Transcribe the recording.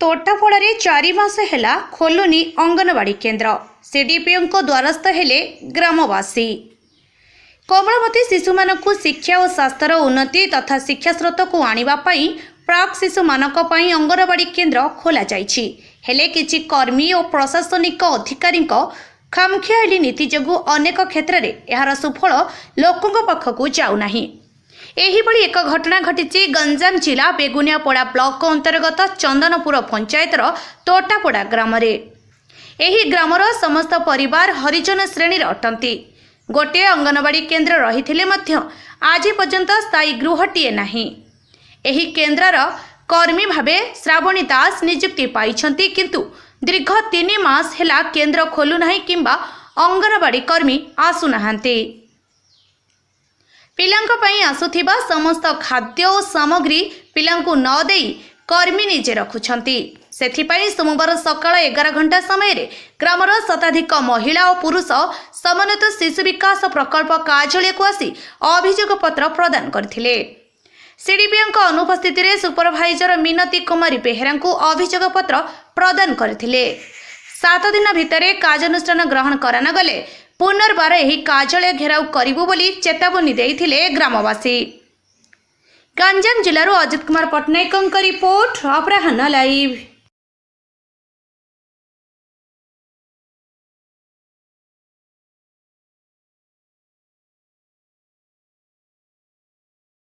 तोटापड़े 4 मास है खोलुनी अंगनवाड़ी केन्द्र। सीडीपीओ द्वारस्थ हेले ग्रामवासी। कोमलमती शिशु मानक शिक्षा और स्वास्थ्यर उन्नति तथा शिक्षा स्रोत को आनिबापाई प्राक शिशु मानक पई अंगनवाड़ी केन्द्र खोल हेले किछि कर्मी और प्रशासनिक अधिकारी खामखियाली नीति जोगु अनेक क्षेत्र में यार सुफल लोकों पाखक जाऊना। एहिभଳି एक घटना घटी गंजाम जिला बेगुनियापड़ा ब्लॉक अंतर्गत चंदनपुर पंचायतर तोटापड़ा ग्राम रे। एही ग्रामर समस्त परिवार हरिजन श्रेणी अटंती। गोटे अंगनवाड़ी केन्द्र रही आज पर्यंत स्थायी गृहटीए नाही। एही केन्द्रर कर्मी भावे श्रावणी दास नियुक्ति पाइछंती, किंतु दीर्घ 3 मास हेला केन्द्र खोलु नाही किंबा अंगनवाड़ी कर्मी आसुनाहांती। पिलांक पई आसुथिबा समस्त खाद्य और सामग्री पिलांकु न देई कर्मी निजे रखुछंती। सेथिपाई सोमवार सकाळ 11 घंटा समय रे ग्रामर शताधिक महिला और पुरुष समन्वित शिशु विकास प्रकल्प कार्यालय को आसी अभियोग पत्र प्रदान करथिले। सीडीपीओ अनुपस्थिति रे सुपरवाइजर मिनती कुमारी बेहेरा को अभियोग पत्र प्रदान करथिले। 7 दिन भितरे कार्यानुष्ठान ग्रहण कराना गले पुनर्बार यही कार्यालय घेराव करिबु बोली चेतावनी देइथिले ग्रामवासी। गंजाम जिल्लारू अजित कुमार पटनायक रिपोर्ट अपराह्न लाइव।